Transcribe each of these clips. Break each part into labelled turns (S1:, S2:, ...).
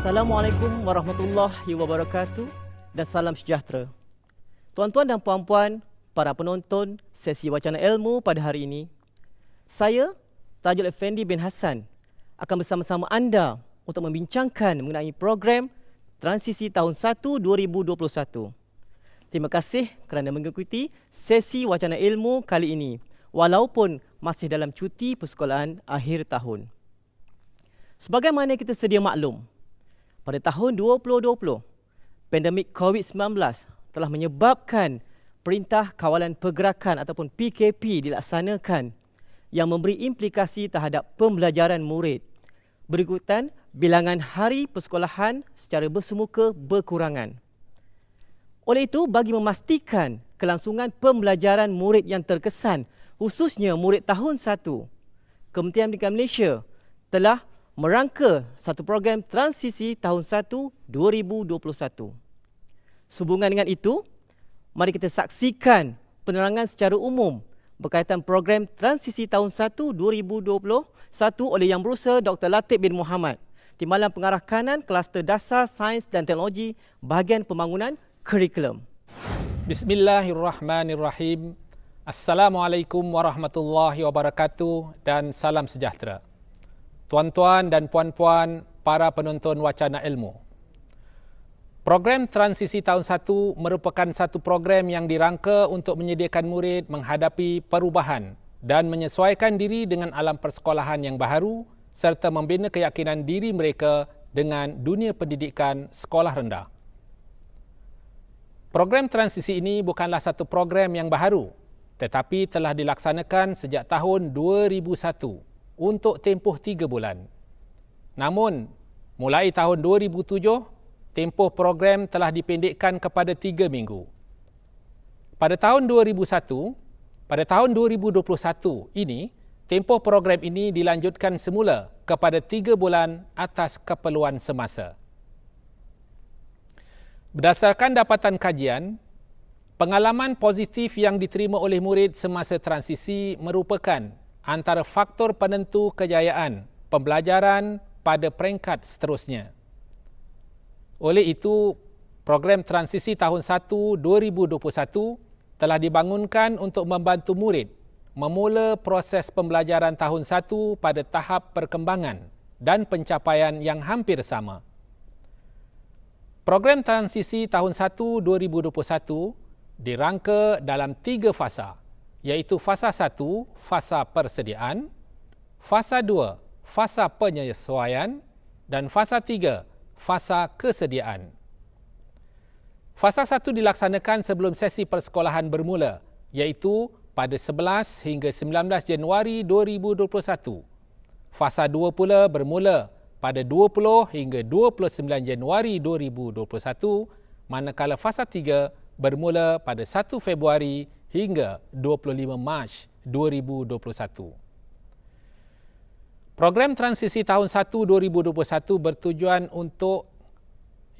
S1: Assalamualaikum warahmatullahi wabarakatuh dan salam sejahtera. Tuan-tuan dan puan-puan, para penonton sesi Wacana Ilmu pada hari ini, saya, Tajul Effendi bin Hassan, akan bersama-sama anda untuk membincangkan mengenai program Transisi Tahun 1 2021. Terima kasih kerana mengikuti sesi Wacana Ilmu kali ini, walaupun masih dalam cuti persekolahan akhir tahun. Sebagaimana kita sedia maklum, pada tahun 2020, pandemik COVID-19 telah menyebabkan Perintah Kawalan Pergerakan ataupun PKP dilaksanakan yang memberi implikasi terhadap pembelajaran murid. Berikutan bilangan hari persekolahan secara bersemuka berkurangan. Oleh itu, bagi memastikan kelangsungan pembelajaran murid yang terkesan, khususnya murid tahun 1, Kementerian Pendidikan Malaysia telah merangka satu program transisi tahun 1 2021. Sehubungan dengan itu, mari kita saksikan penerangan secara umum berkaitan program transisi tahun 1 2021 oleh Yang Berusaha Dr. Latif bin Muhammad, Timbalan Pengarah Kanan Kluster Dasar Sains dan Teknologi Bahagian Pembangunan Kurikulum.
S2: Bismillahirrahmanirrahim. Assalamualaikum warahmatullahi wabarakatuh dan salam sejahtera. Tuan-tuan dan puan-puan, para penonton Wacana Ilmu. Program Transisi Tahun 1 merupakan satu program yang dirangka untuk menyediakan murid menghadapi perubahan dan menyesuaikan diri dengan alam persekolahan yang baharu serta membina keyakinan diri mereka dengan dunia pendidikan sekolah rendah. Program transisi ini bukanlah satu program yang baharu, tetapi telah dilaksanakan sejak tahun 2001 untuk tempoh 3 bulan. Namun, mulai tahun 2007, tempoh program telah dipendekkan kepada 3 minggu. Pada tahun 2021 ini, tempoh program ini dilanjutkan semula kepada 3 bulan atas keperluan semasa. Berdasarkan dapatan kajian, pengalaman positif yang diterima oleh murid semasa transisi merupakan antara faktor penentu kejayaan pembelajaran pada peringkat seterusnya. Oleh itu, program transisi tahun 1 2021 telah dibangunkan untuk membantu murid memula proses pembelajaran tahun 1 pada tahap perkembangan dan pencapaian yang hampir sama. Program transisi tahun 1 2021 dirangka dalam 3 fasa, iaitu fasa 1, fasa persediaan, fasa 2, fasa penyesuaian dan fasa 3, fasa kesediaan. Fasa 1 dilaksanakan sebelum sesi persekolahan bermula, iaitu pada 11 hingga 19 Januari 2021. Fasa 2 pula bermula pada 20 hingga 29 Januari 2021, manakala fasa 3 bermula pada 1 Februari hingga 25 Mac 2021. Program transisi tahun 1 2021 bertujuan untuk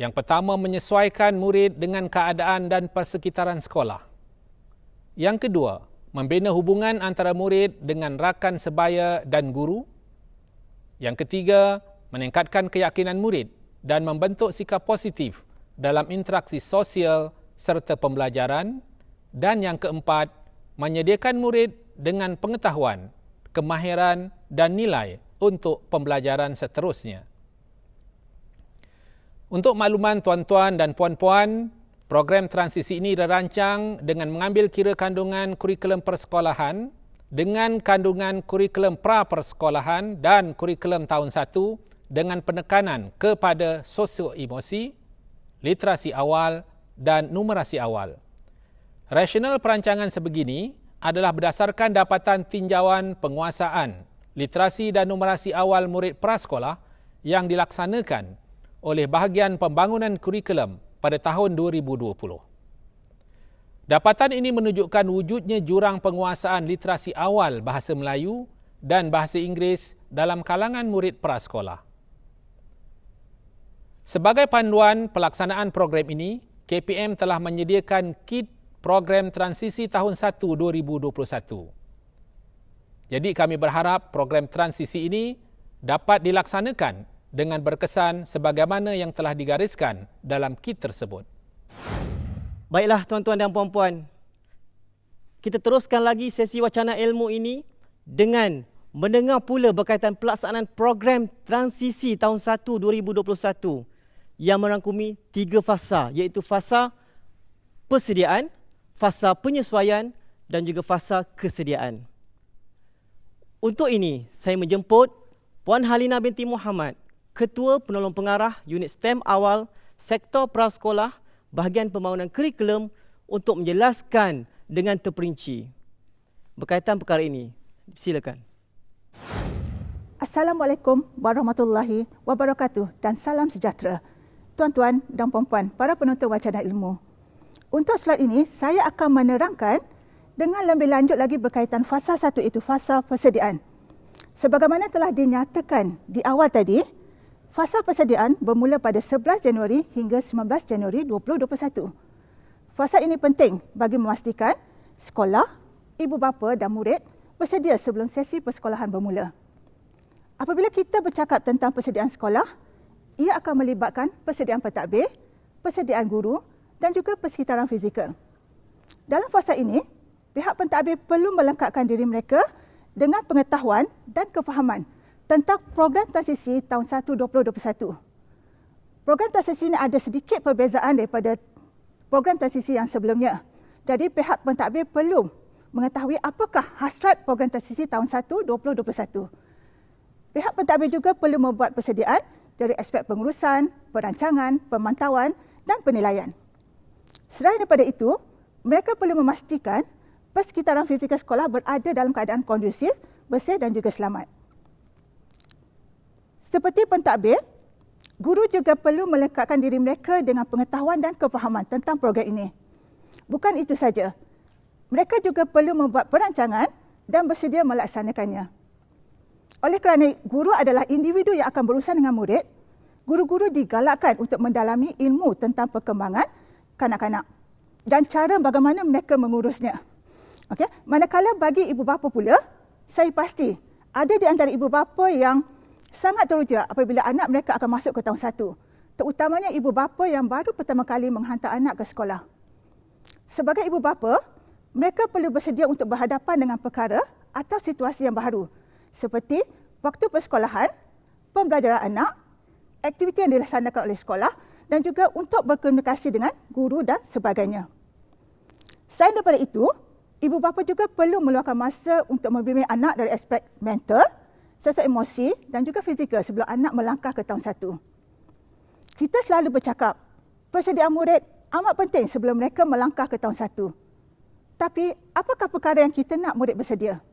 S2: yang pertama menyesuaikan murid dengan keadaan dan persekitaran sekolah. Yang kedua, membina hubungan antara murid dengan rakan sebaya dan guru. Yang ketiga, meningkatkan keyakinan murid dan membentuk sikap positif dalam interaksi sosial serta pembelajaran. Dan yang keempat, menyediakan murid dengan pengetahuan, kemahiran dan nilai untuk pembelajaran seterusnya. Untuk makluman tuan-tuan dan puan-puan, program transisi ini dirancang dengan mengambil kira kandungan kurikulum persekolahan dengan kandungan kurikulum pra-persekolahan dan kurikulum tahun 1 dengan penekanan kepada sosio-emosi, literasi awal dan numerasi awal. Rasional perancangan sebegini adalah berdasarkan dapatan tinjauan penguasaan, literasi dan numerasi awal murid prasekolah yang dilaksanakan oleh Bahagian Pembangunan Kurikulum pada tahun 2020. Dapatan ini menunjukkan wujudnya jurang penguasaan literasi awal bahasa Melayu dan bahasa Inggeris dalam kalangan murid prasekolah. Sebagai panduan pelaksanaan program ini, KPM telah menyediakan kit program transisi tahun 1 2021. Jadi kami berharap program transisi ini dapat dilaksanakan dengan berkesan sebagaimana yang telah digariskan dalam kit tersebut.
S1: Baiklah tuan-tuan dan puan-puan, kita teruskan lagi sesi wacana ilmu ini dengan mendengar pula berkaitan pelaksanaan program transisi tahun 1 2021 yang merangkumi 3 fasa, iaitu fasa persediaan, fasa penyesuaian dan juga fasa kesediaan. Untuk ini, saya menjemput Puan Halina binti Muhammad, Ketua Penolong Pengarah Unit STEM Awal Sektor Prasekolah Bahagian Pembangunan Kurikulum untuk menjelaskan dengan terperinci berkaitan perkara ini. Silakan.
S3: Assalamualaikum warahmatullahi wabarakatuh dan salam sejahtera. Tuan-tuan dan puan-puan, para penonton wacana ilmu. Untuk slide ini, saya akan menerangkan dengan lebih lanjut lagi berkaitan fasa 1 iaitu fasa persediaan. Sebagaimana telah dinyatakan di awal tadi, fasa persediaan bermula pada 11 Januari hingga 19 Januari 2021. Fasa ini penting bagi memastikan sekolah, ibu bapa dan murid bersedia sebelum sesi persekolahan bermula. Apabila kita bercakap tentang persediaan sekolah, ia akan melibatkan persediaan pentadbir, persediaan guru dan juga persekitaran fizikal. Dalam fasa ini, pihak pentadbir perlu melengkapkan diri mereka dengan pengetahuan dan kefahaman tentang program transisi tahun 1 2021. Program transisi ini ada sedikit perbezaan daripada program transisi yang sebelumnya. Jadi pihak pentadbir perlu mengetahui apakah hasrat program transisi tahun 1 2021. Pihak pentadbir juga perlu membuat persediaan dari aspek pengurusan, perancangan, pemantauan dan penilaian. Selain daripada itu, mereka perlu memastikan persekitaran fizikal sekolah berada dalam keadaan kondusif, bersih dan juga selamat. Seperti pentadbir, guru juga perlu melengkapkan diri mereka dengan pengetahuan dan kefahaman tentang program ini. Bukan itu saja, mereka juga perlu membuat perancangan dan bersedia melaksanakannya. Oleh kerana guru adalah individu yang akan berurusan dengan murid, guru-guru digalakkan untuk mendalami ilmu tentang perkembangan kanak-kanak dan cara bagaimana mereka mengurusnya. Okey, manakala bagi ibu bapa pula, saya pasti ada di antara ibu bapa yang sangat teruja apabila anak mereka akan masuk ke tahun 1, terutamanya ibu bapa yang baru pertama kali menghantar anak ke sekolah. Sebagai ibu bapa, mereka perlu bersedia untuk berhadapan dengan perkara atau situasi yang baru, seperti waktu persekolahan, pembelajaran anak, aktiviti yang dilaksanakan oleh sekolah dan juga untuk berkomunikasi dengan guru dan sebagainya. Selain daripada itu, ibu bapa juga perlu meluangkan masa untuk membimbing anak dari aspek mental, sosial emosi dan juga fizikal sebelum anak melangkah ke tahun 1. Kita selalu bercakap, persediaan murid amat penting sebelum mereka melangkah ke tahun 1. Tapi, apakah perkara yang kita nak murid bersedia?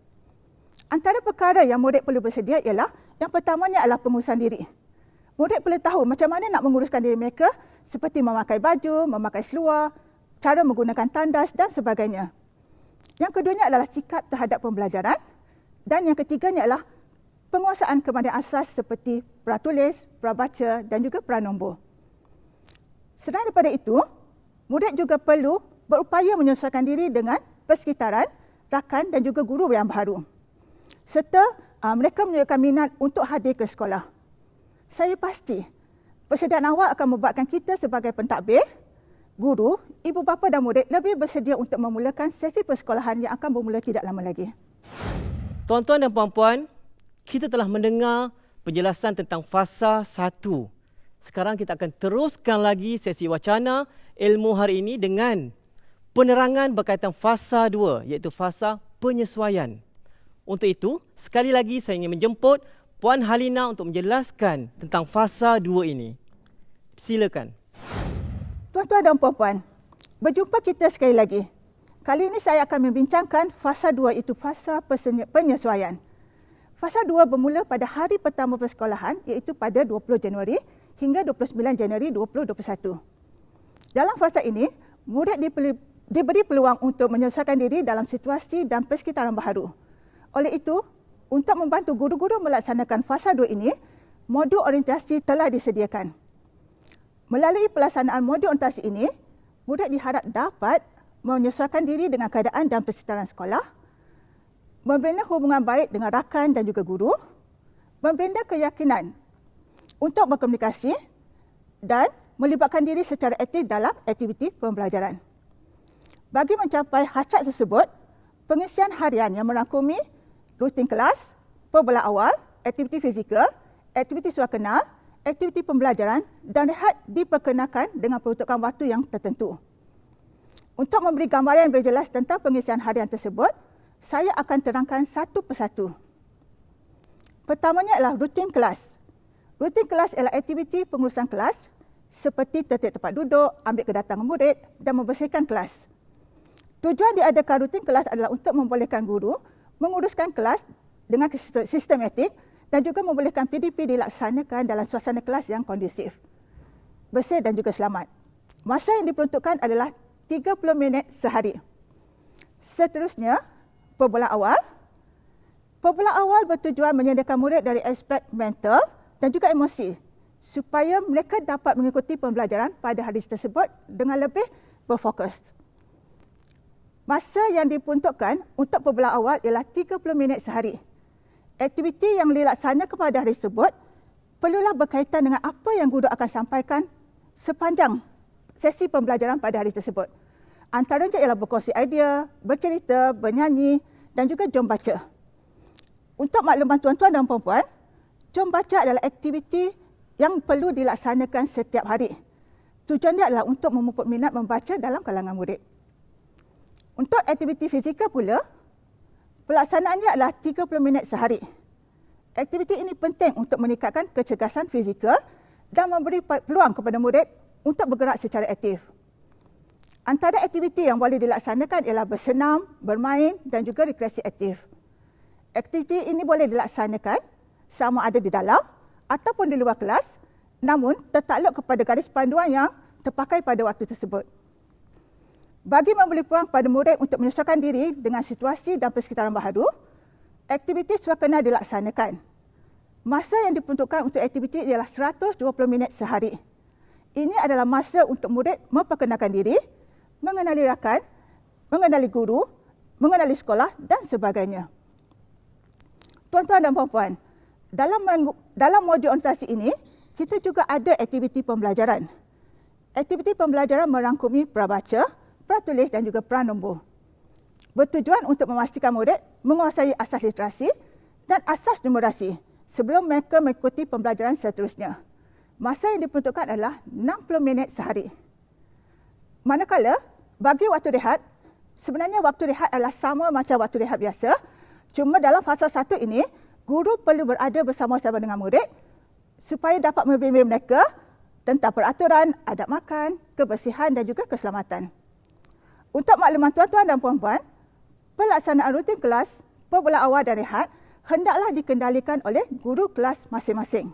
S3: Antara perkara yang murid perlu bersedia ialah yang pertamanya adalah pengurusan diri. Murid perlu tahu macam mana nak menguruskan diri mereka seperti memakai baju, memakai seluar, cara menggunakan tandas dan sebagainya. Yang keduanya adalah sikap terhadap pembelajaran dan yang ketiganya adalah penguasaan kemahiran asas seperti pratulis, prabaca dan juga pranombor. Selain daripada itu, murid juga perlu berupaya menyesuaikan diri dengan persekitaran, rakan dan juga guru yang baru. Serta mereka menunjukkan minat untuk hadir ke sekolah. Saya pasti persediaan awal akan membuatkan kita sebagai pentadbir, guru, ibu bapa dan murid lebih bersedia untuk memulakan sesi persekolahan yang akan bermula tidak lama lagi.
S1: Tuan-tuan dan puan-puan, kita telah mendengar penjelasan tentang fasa 1. Sekarang kita akan teruskan lagi sesi wacana ilmu hari ini dengan penerangan berkaitan fasa 2 iaitu fasa penyesuaian. Untuk itu, sekali lagi saya ingin menjemput Puan Halina untuk menjelaskan tentang fasa 2 ini. Silakan.
S3: Tuan-tuan dan puan-puan, berjumpa kita sekali lagi. Kali ini saya akan membincangkan fasa 2 itu fasa penyesuaian. Fasa 2 bermula pada hari pertama persekolahan iaitu pada 20 Januari hingga 29 Januari 2021. Dalam fasa ini, murid diberi peluang untuk menyesuaikan diri dalam situasi dan persekitaran baru. Oleh itu, untuk membantu guru-guru melaksanakan fasa 2 ini, modul orientasi telah disediakan. Melalui pelaksanaan modul orientasi ini, murid diharap dapat menyesuaikan diri dengan keadaan dan persekitaran sekolah, membina hubungan baik dengan rakan dan juga guru, membina keyakinan untuk berkomunikasi dan melibatkan diri secara aktif dalam aktiviti pembelajaran. Bagi mencapai hasrat tersebut, pengisian harian yang merangkumi rutin kelas, perbola awal, aktiviti fizikal, aktiviti suakenal, aktiviti pembelajaran dan rehat diperkenakan dengan peruntukan waktu yang tertentu. Untuk memberi gambaran yang lebih jelas tentang pengisian harian tersebut, saya akan terangkan satu persatu. Pertamanya adalah rutin kelas. Rutin kelas ialah aktiviti pengurusan kelas seperti tertib tempat duduk, ambil kedatangan murid dan membersihkan kelas. Tujuan diadakan rutin kelas adalah untuk membolehkan guru menguruskan kelas dengan sistematik dan juga membolehkan PDP dilaksanakan dalam suasana kelas yang kondusif, bersih dan juga selamat. Masa yang diperuntukkan adalah 30 minit sehari. Seterusnya, perbola awal. Perbola awal bertujuan menyediakan murid dari aspek mental dan juga emosi supaya mereka dapat mengikuti pembelajaran pada hari tersebut dengan lebih berfokus. Masa yang diperuntukkan untuk perbola awal ialah 30 minit sehari. Aktiviti yang dilaksanakan pada hari tersebut perlulah berkaitan dengan apa yang guru akan sampaikan sepanjang sesi pembelajaran pada hari tersebut. Antaranya ialah berkongsi idea, bercerita, bernyanyi dan juga jom baca. Untuk makluman tuan-tuan dan puan-puan, jom baca adalah aktiviti yang perlu dilaksanakan setiap hari. Tujuannya adalah untuk memupuk minat membaca dalam kalangan murid. Untuk aktiviti fizikal pula, pelaksanaannya adalah 30 minit sehari. Aktiviti ini penting untuk meningkatkan kecergasan fizikal dan memberi peluang kepada murid untuk bergerak secara aktif. Antara aktiviti yang boleh dilaksanakan ialah bersenam, bermain dan juga rekreasi aktif. Aktiviti ini boleh dilaksanakan sama ada di dalam ataupun di luar kelas, namun tertakluk kepada garis panduan yang terpakai pada waktu tersebut. Bagi memberi peluang kepada murid untuk menyesuaikan diri dengan situasi dan persekitaran baharu, aktiviti suakenal dilaksanakan. Masa yang diperuntukkan untuk aktiviti ialah 120 minit sehari. Ini adalah masa untuk murid memperkenalkan diri, mengenali rakan, mengenali guru, mengenali sekolah dan sebagainya. Tuan-tuan dan puan-puan, dalam modul orientasi ini, kita juga ada aktiviti pembelajaran. Aktiviti pembelajaran merangkumi prabaca, pratulis dan juga pranombor. Bertujuan untuk memastikan murid menguasai asas literasi dan asas numerasi sebelum mereka mengikuti pembelajaran seterusnya. Masa yang diperuntukkan adalah 60 minit sehari. Manakala, bagi waktu rehat, sebenarnya waktu rehat adalah sama macam waktu rehat biasa, cuma dalam fasa 1 ini, guru perlu berada bersama-sama dengan murid supaya dapat membimbing mereka tentang peraturan, adab makan, kebersihan dan juga keselamatan. Untuk makluman tuan-tuan dan puan-puan, pelaksanaan rutin kelas, perbola awal dan rehat hendaklah dikendalikan oleh guru kelas masing-masing.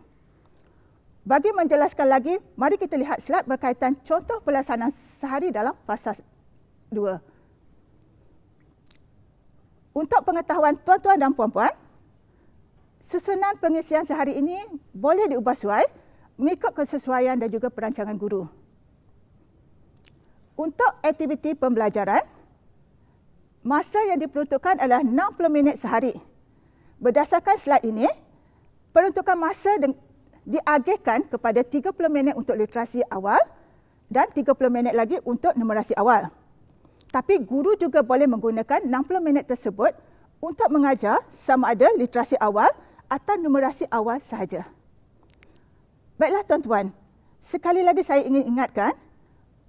S3: Bagi menjelaskan lagi, mari kita lihat slide berkaitan contoh pelaksanaan sehari dalam fasa 2. Untuk pengetahuan tuan-tuan dan puan-puan, susunan pengisian sehari ini boleh diubah suai mengikut kesesuaian dan juga perancangan guru. Untuk aktiviti pembelajaran, masa yang diperuntukkan adalah 60 minit sehari. Berdasarkan slide ini, peruntukan masa diagihkan kepada 30 minit untuk literasi awal dan 30 minit lagi untuk numerasi awal. Tapi guru juga boleh menggunakan 60 minit tersebut untuk mengajar sama ada literasi awal atau numerasi awal sahaja. Baiklah tuan-tuan, sekali lagi saya ingin ingatkan,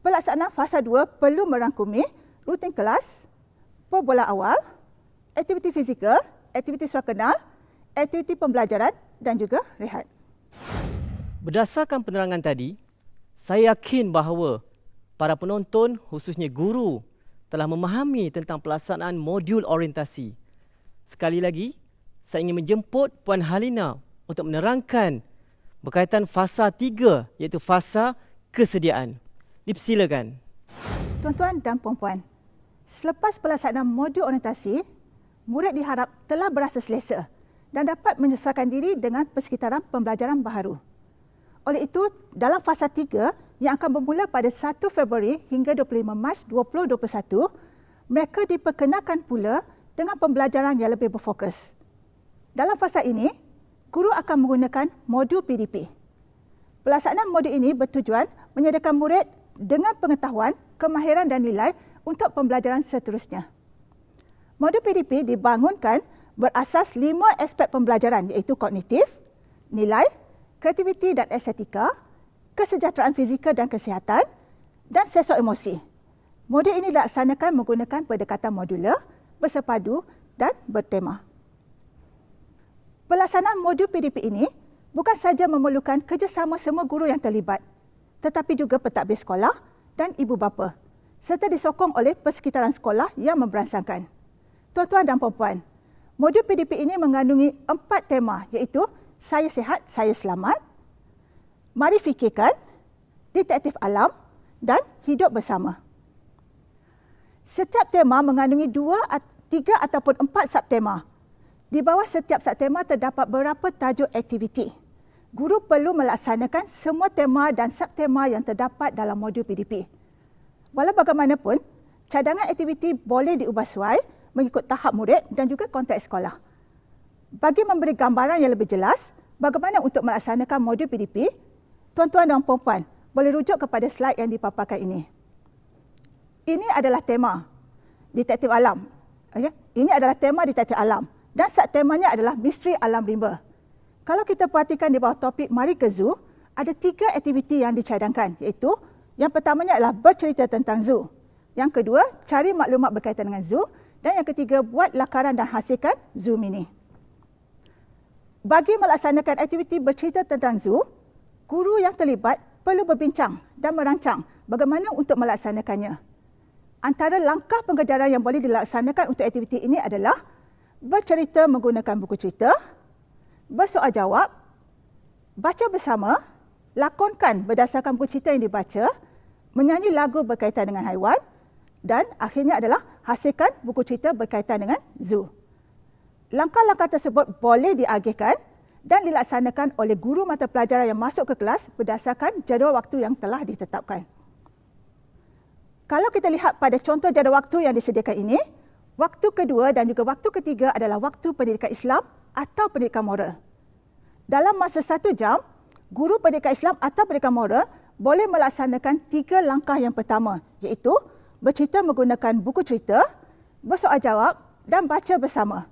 S3: pelaksanaan fasa 2 perlu merangkumi rutin kelas, perbola awal, aktiviti fizikal, aktiviti suakenal, aktiviti pembelajaran dan juga rehat.
S1: Berdasarkan penerangan tadi, saya yakin bahawa para penonton, khususnya guru, telah memahami tentang pelaksanaan modul orientasi. Sekali lagi, saya ingin menjemput Puan Halina untuk menerangkan berkaitan fasa 3 iaitu fasa kesediaan. Dipersilakan.
S3: Tuan-tuan dan puan-puan, selepas pelaksanaan modul orientasi, murid diharap telah berasa selesa dan dapat menyesuaikan diri dengan persekitaran pembelajaran baharu. Oleh itu, dalam fasa 3 yang akan bermula pada 1 Februari hingga 25 Mac 2021, mereka diperkenalkan pula dengan pembelajaran yang lebih berfokus. Dalam fasa ini, guru akan menggunakan modul PDP. Pelaksanaan modul ini bertujuan menyediakan murid dengan pengetahuan, kemahiran dan nilai untuk pembelajaran seterusnya. Modul PDP dibangunkan berasas 5 aspek pembelajaran iaitu kognitif, nilai, kreativiti dan estetika, kesejahteraan fizikal dan kesihatan, dan sosio-emosi. Modul ini dilaksanakan menggunakan pendekatan modular, bersepadu dan bertema. Pelaksanaan modul PDP ini bukan sahaja memerlukan kerjasama semua guru yang terlibat, tetapi juga pentadbir sekolah dan ibu bapa, serta disokong oleh persekitaran sekolah yang memberansangkan. Tuan-tuan dan puan-puan, modul PDP ini mengandungi 4 tema iaitu Saya Sihat, Saya Selamat, Mari Fikirkan, Detektif Alam dan Hidup Bersama. Setiap tema mengandungi 2, 3 ataupun 4 subtema. Di bawah setiap subtema terdapat beberapa tajuk aktiviti. Guru perlu melaksanakan semua tema dan subtema yang terdapat dalam modul PDP. Walau bagaimanapun, cadangan aktiviti boleh diubah sesuai mengikut tahap murid dan juga konteks sekolah. Bagi memberi gambaran yang lebih jelas bagaimana untuk melaksanakan modul PDP, tuan-tuan dan puan-puan boleh rujuk kepada slide yang dipaparkan ini. Ini adalah tema Detektif Alam. Ini adalah tema Detektif Alam dan subtemanya adalah Misteri Alam Rimba. Kalau kita perhatikan di bawah topik Mari ke Zoo, ada 3 aktiviti yang dicadangkan iaitu yang pertamanya adalah bercerita tentang zoo. Yang kedua, cari maklumat berkaitan dengan zoo. Dan yang ketiga, buat lakaran dan hasilkan zoo mini. Bagi melaksanakan aktiviti bercerita tentang zoo, guru yang terlibat perlu berbincang dan merancang bagaimana untuk melaksanakannya. Antara langkah pengejaran yang boleh dilaksanakan untuk aktiviti ini adalah bercerita menggunakan buku cerita, bersoal jawab, baca bersama, lakonkan berdasarkan buku cerita yang dibaca, menyanyi lagu berkaitan dengan haiwan dan akhirnya adalah hasilkan buku cerita berkaitan dengan zoo. Langkah-langkah tersebut boleh diagihkan dan dilaksanakan oleh guru mata pelajaran yang masuk ke kelas berdasarkan jadual waktu yang telah ditetapkan. Kalau kita lihat pada contoh jadual waktu yang disediakan ini, waktu kedua dan juga waktu ketiga adalah waktu pendidikan Islam atau pendidikan moral. Dalam masa 1 jam, guru pendidikan Islam atau pendidikan moral boleh melaksanakan 3 langkah yang pertama iaitu bercerita menggunakan buku cerita, bersoal jawab dan baca bersama.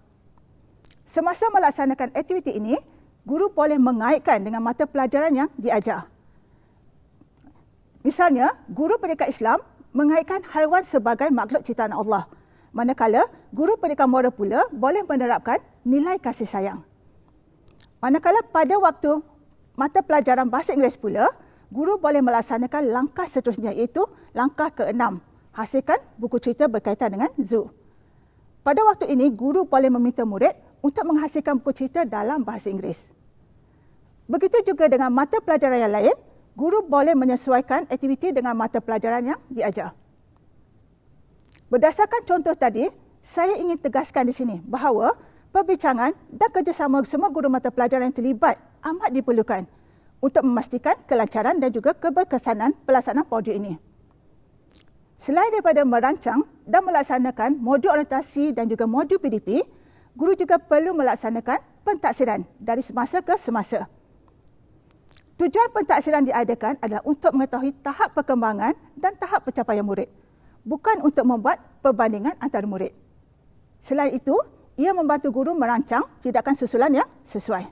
S3: Semasa melaksanakan aktiviti ini, guru boleh mengaitkan dengan mata pelajaran yang diajar. Misalnya, guru pendidikan Islam mengaitkan haiwan sebagai makhluk ciptaan Allah. Manakala, guru pendidikan moral pula boleh menerapkan nilai kasih sayang. Manakala pada waktu mata pelajaran bahasa Inggeris pula, guru boleh melaksanakan langkah seterusnya iaitu langkah ke-6. Hasilkan buku cerita berkaitan dengan zoo. Pada waktu ini, guru boleh meminta murid untuk menghasilkan buku cerita dalam bahasa Inggeris. Begitu juga dengan mata pelajaran yang lain, guru boleh menyesuaikan aktiviti dengan mata pelajaran yang diajar. Berdasarkan contoh tadi, saya ingin tegaskan di sini bahawa perbincangan dan kerjasama semua guru mata pelajaran yang terlibat amat diperlukan untuk memastikan kelancaran dan juga keberkesanan pelaksanaan modul ini. Selain daripada merancang dan melaksanakan modul orientasi dan juga modul PDP, guru juga perlu melaksanakan pentaksiran dari semasa ke semasa. Tujuan pentaksiran diadakan adalah untuk mengetahui tahap perkembangan dan tahap pencapaian murid, bukan untuk membuat perbandingan antara murid. Selain itu, ia membantu guru merancang tindakan susulan yang sesuai.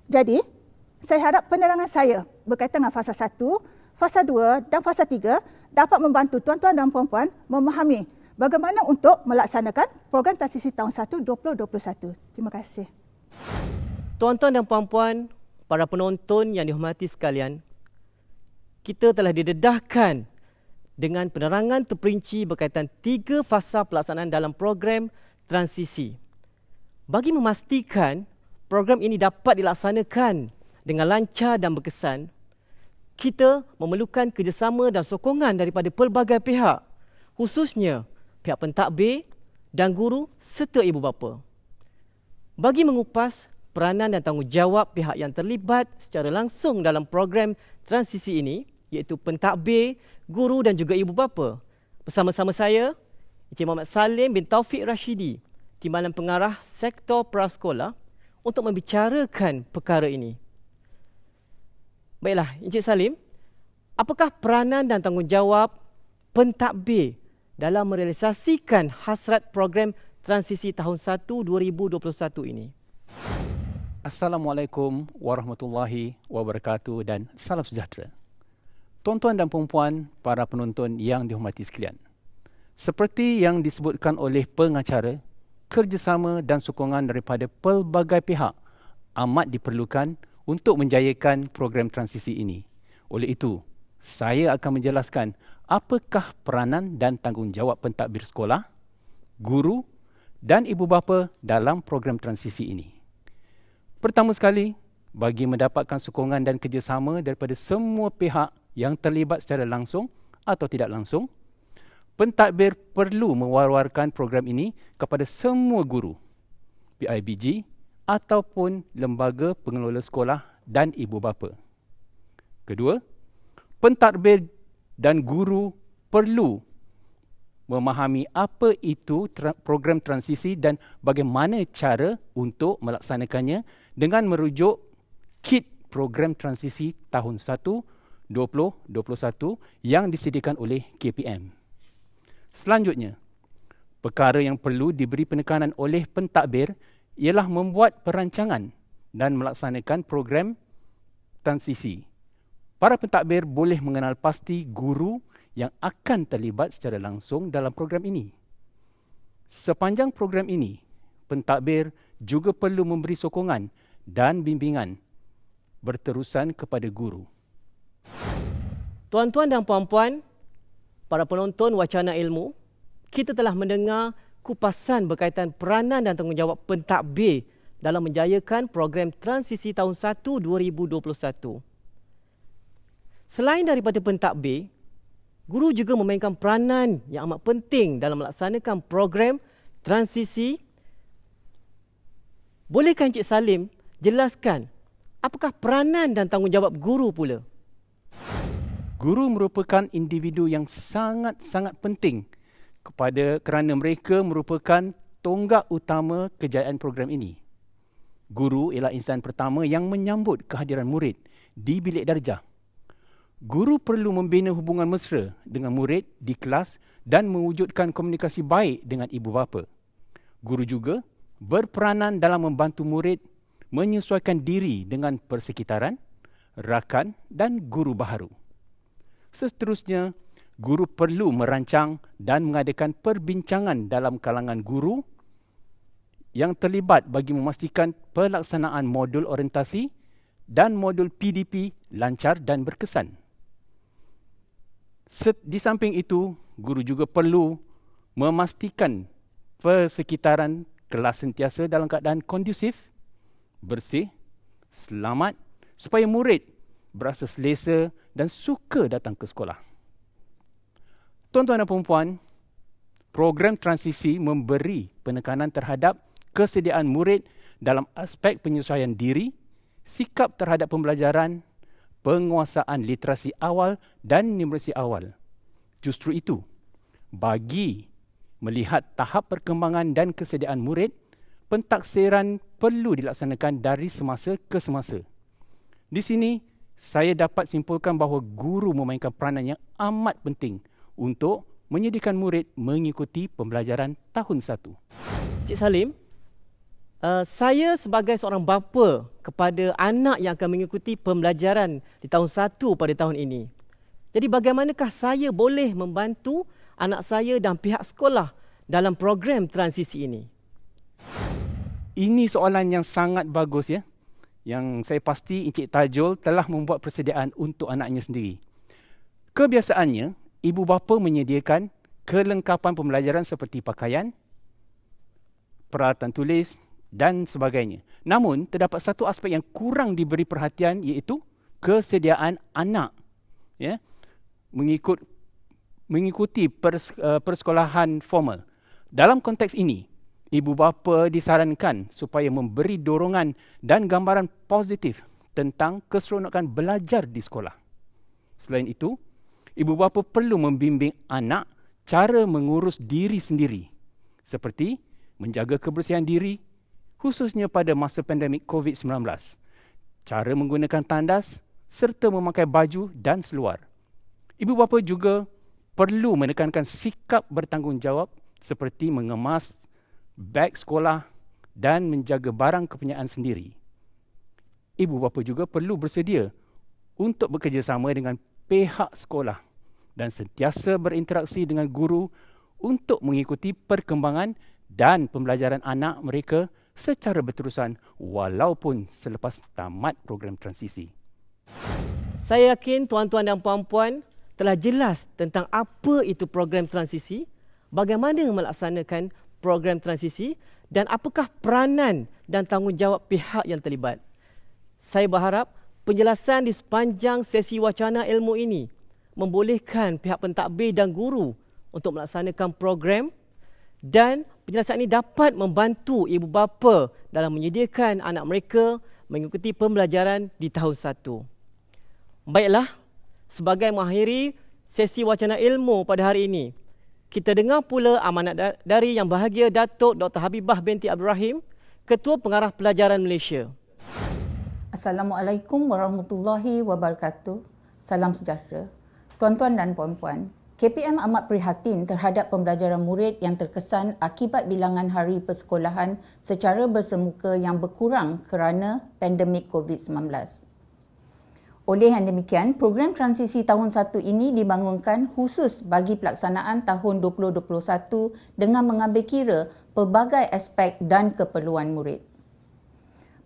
S3: Jadi, saya harap penerangan saya berkaitan dengan fasa 1, fasa 2 dan fasa 3 dapat membantu tuan-tuan dan puan-puan memahami bagaimana untuk melaksanakan program transisi tahun 1 2021. Terima kasih.
S1: Tuan-tuan dan puan-puan, para penonton yang dihormati sekalian, kita telah didedahkan dengan penerangan terperinci berkaitan 3 fasa pelaksanaan dalam program transisi. Bagi memastikan program ini dapat dilaksanakan dengan lancar dan berkesan, kita memerlukan kerjasama dan sokongan daripada pelbagai pihak, khususnya pihak pentadbir dan guru serta ibu bapa. Bagi mengupas peranan dan tanggungjawab pihak yang terlibat secara langsung dalam program transisi ini, iaitu pentadbir, guru dan juga ibu bapa, bersama-sama saya, Encik Muhammad Salim bin Taufiq Rashidi, Timbalan Pengarah Sektor Prasekolah, untuk membicarakan perkara ini. Baiklah, Encik Salim, apakah peranan dan tanggungjawab pentadbir dalam merealisasikan hasrat program transisi tahun 1 2021 ini?
S4: Assalamualaikum warahmatullahi wabarakatuh dan salam sejahtera. Tuan-tuan dan puan-puan, para penonton yang dihormati sekalian. Seperti yang disebutkan oleh pengacara, kerjasama dan sokongan daripada pelbagai pihak amat diperlukan untuk menjayakan program transisi ini. Oleh itu, saya akan menjelaskan apakah peranan dan tanggungjawab pentadbir sekolah, guru dan ibu bapa dalam program transisi ini. Pertama sekali, bagi mendapatkan sokongan dan kerjasama daripada semua pihak yang terlibat secara langsung atau tidak langsung, pentadbir perlu mewar-warkan program ini kepada semua guru, PIBG ataupun lembaga pengelola sekolah dan ibu bapa. Kedua, pentadbir dan guru perlu memahami apa itu program transisi dan bagaimana cara untuk melaksanakannya dengan merujuk kit program transisi tahun 1 2021 yang disediakan oleh KPM. Selanjutnya, perkara yang perlu diberi penekanan oleh pentadbir ialah membuat perancangan dan melaksanakan program transisi. Para pentadbir boleh mengenal pasti guru yang akan terlibat secara langsung dalam program ini. Sepanjang program ini, pentadbir juga perlu memberi sokongan dan bimbingan berterusan kepada guru.
S1: Tuan-tuan dan puan-puan, para penonton Wacana Ilmu, kita telah mendengar kupasan berkaitan peranan dan tanggungjawab pentadbir dalam menjayakan program transisi tahun 1 2021. Selain daripada pentadbir, guru juga memainkan peranan yang amat penting dalam melaksanakan program transisi. Bolehkah Encik Salim jelaskan apakah peranan dan tanggungjawab guru pula?
S4: Guru merupakan individu yang sangat-sangat penting kerana mereka merupakan tonggak utama kejayaan program ini. Guru ialah insan pertama yang menyambut kehadiran murid di bilik darjah. Guru perlu membina hubungan mesra dengan murid di kelas dan mewujudkan komunikasi baik dengan ibu bapa. Guru juga berperanan dalam membantu murid menyesuaikan diri dengan persekitaran, rakan dan guru baharu. Seterusnya, guru perlu merancang dan mengadakan perbincangan dalam kalangan guru yang terlibat bagi memastikan pelaksanaan modul orientasi dan modul PDP lancar dan berkesan. Di samping itu, guru juga perlu memastikan persekitaran kelas sentiasa dalam keadaan kondusif, bersih, selamat supaya murid berasa selesa dan suka datang ke sekolah. Tuan-tuan dan puan-puan, program transisi memberi penekanan terhadap kesediaan murid dalam aspek penyesuaian diri, sikap terhadap pembelajaran, penguasaan literasi awal dan numerasi awal. Justru itu, bagi melihat tahap perkembangan dan kesediaan murid, pentaksiran perlu dilaksanakan dari semasa ke semasa. Di sini, saya dapat simpulkan bahawa guru memainkan peranan yang amat penting untuk menyediakan murid mengikuti pembelajaran tahun 1.
S1: Cik Salim, saya sebagai seorang bapa kepada anak yang akan mengikuti pembelajaran di tahun 1 pada tahun ini. Jadi bagaimanakah saya boleh membantu anak saya dan pihak sekolah dalam program transisi ini?
S4: Ini soalan yang sangat bagus ya. Yang saya pasti Encik Tajul telah membuat persediaan untuk anaknya sendiri. Kebiasaannya, ibu bapa menyediakan kelengkapan pembelajaran seperti pakaian, peralatan tulis dan sebagainya. Namun, terdapat satu aspek yang kurang diberi perhatian iaitu kesediaan anak. Ya, mengikuti persekolahan formal. Dalam konteks ini, ibu bapa disarankan supaya memberi dorongan dan gambaran positif tentang keseronokan belajar di sekolah. Selain itu, ibu bapa perlu membimbing anak cara mengurus diri sendiri, seperti menjaga kebersihan diri, khususnya pada masa pandemik COVID-19, cara menggunakan tandas serta memakai baju dan seluar. Ibu bapa juga perlu menekankan sikap bertanggungjawab seperti mengemas beg sekolah dan menjaga barang kepunyaan sendiri. Ibu bapa juga perlu bersedia untuk bekerjasama dengan pihak sekolah dan sentiasa berinteraksi dengan guru untuk mengikuti perkembangan dan pembelajaran anak mereka secara berterusan walaupun selepas tamat program transisi.
S1: Saya yakin tuan-tuan dan puan-puan telah jelas tentang apa itu program transisi, bagaimana melaksanakan program transisi dan apakah peranan dan tanggungjawab pihak yang terlibat. Saya berharap penjelasan di sepanjang sesi wacana ilmu ini membolehkan pihak pentadbir dan guru untuk melaksanakan program dan penjelasan ini dapat membantu ibu bapa dalam menyediakan anak mereka mengikuti pembelajaran di tahun 1. Baiklah, sebagai mengakhiri sesi wacana ilmu pada hari ini, kita dengar pula amanat dari Yang Bahagia Datuk Dr. Habibah binti Abdul Rahim, Ketua Pengarah Pelajaran Malaysia.
S5: Assalamualaikum warahmatullahi wabarakatuh. Salam sejahtera. Tuan-tuan dan puan-puan, KPM amat prihatin terhadap pembelajaran murid yang terkesan akibat bilangan hari persekolahan secara bersemuka yang berkurang kerana pandemik COVID-19. Oleh yang demikian, program transisi tahun 1 ini dibangunkan khusus bagi pelaksanaan tahun 2021 dengan mengambil kira pelbagai aspek dan keperluan murid.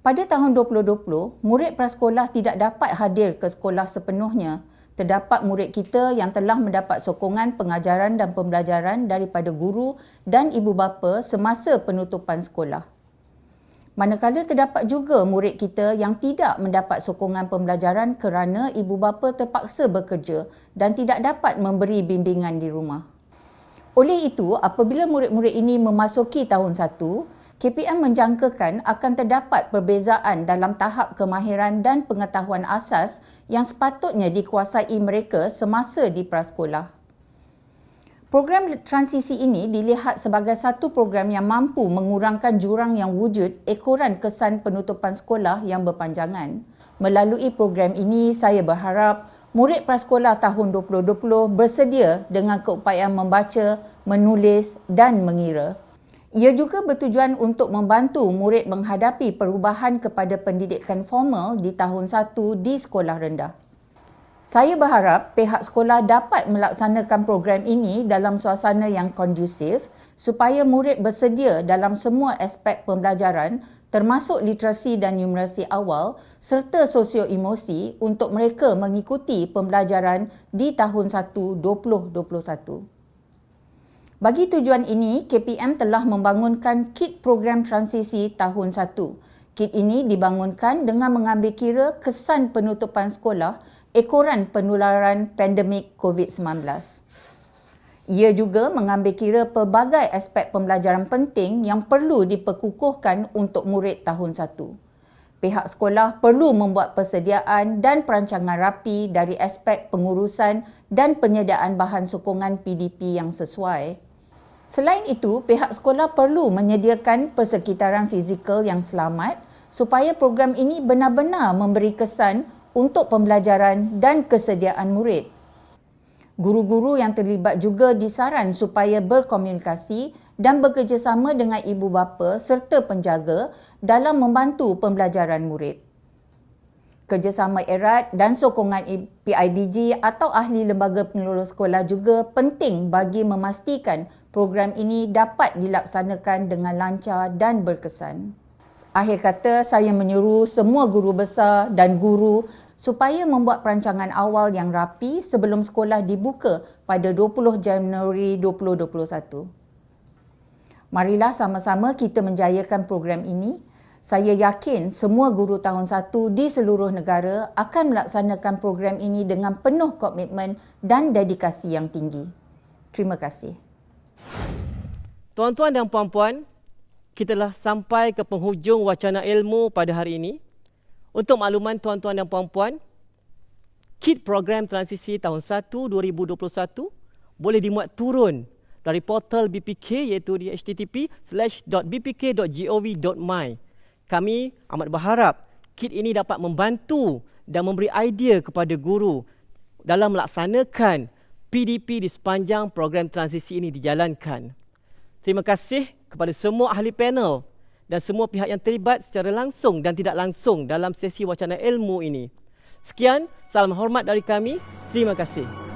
S5: Pada tahun 2020, murid prasekolah tidak dapat hadir ke sekolah sepenuhnya. Terdapat murid kita yang telah mendapat sokongan pengajaran dan pembelajaran daripada guru dan ibu bapa semasa penutupan sekolah. Manakala terdapat juga murid kita yang tidak mendapat sokongan pembelajaran kerana ibu bapa terpaksa bekerja dan tidak dapat memberi bimbingan di rumah. Oleh itu, apabila murid-murid ini memasuki tahun 1, KPM menjangkakan akan terdapat perbezaan dalam tahap kemahiran dan pengetahuan asas yang sepatutnya dikuasai mereka semasa di prasekolah. Program transisi ini dilihat sebagai satu program yang mampu mengurangkan jurang yang wujud ekoran kesan penutupan sekolah yang berpanjangan. Melalui program ini, saya berharap murid prasekolah tahun 2020 bersedia dengan keupayaan membaca, menulis dan mengira. Ia juga bertujuan untuk membantu murid menghadapi perubahan kepada pendidikan formal di tahun 1 di sekolah rendah. Saya berharap pihak sekolah dapat melaksanakan program ini dalam suasana yang kondusif supaya murid bersedia dalam semua aspek pembelajaran termasuk literasi dan numerasi awal serta sosio-emosi untuk mereka mengikuti pembelajaran di tahun 1 2021. Bagi tujuan ini, KPM telah membangunkan kit program transisi tahun 1. Kit ini dibangunkan dengan mengambil kira kesan penutupan sekolah ekoran penularan pandemik COVID-19. Ia juga mengambil kira pelbagai aspek pembelajaran penting yang perlu diperkukuhkan untuk murid tahun 1. Pihak sekolah perlu membuat persediaan dan perancangan rapi dari aspek pengurusan dan penyediaan bahan sokongan PDP yang sesuai. Selain itu, pihak sekolah perlu menyediakan persekitaran fizikal yang selamat supaya program ini benar-benar memberi kesan untuk pembelajaran dan kesediaan murid. Guru-guru yang terlibat juga disaran supaya berkomunikasi dan bekerjasama dengan ibu bapa serta penjaga dalam membantu pembelajaran murid. Kerjasama erat dan sokongan PIBG atau ahli lembaga pengelola sekolah juga penting bagi memastikan program ini dapat dilaksanakan dengan lancar dan berkesan. Akhir kata, saya menyeru semua guru besar dan guru supaya membuat perancangan awal yang rapi sebelum sekolah dibuka pada 20 Januari 2021. Marilah sama-sama kita menjayakan program ini. Saya yakin semua guru tahun 1 di seluruh negara akan melaksanakan program ini dengan penuh komitmen dan dedikasi yang tinggi. Terima kasih.
S1: Tuan-tuan dan puan-puan, kita telah sampai ke penghujung wacana ilmu pada hari ini. Untuk makluman tuan-tuan dan puan-puan, kit program transisi tahun 1 2021 boleh dimuat turun dari portal BPK iaitu di http://bpk.gov.my. Kami amat berharap kit ini dapat membantu dan memberi idea kepada guru dalam melaksanakan PDP di sepanjang program transisi ini dijalankan. Terima kasih kepada semua ahli panel dan semua pihak yang terlibat secara langsung dan tidak langsung dalam sesi wacana ilmu ini. Sekian, salam hormat dari kami. Terima kasih.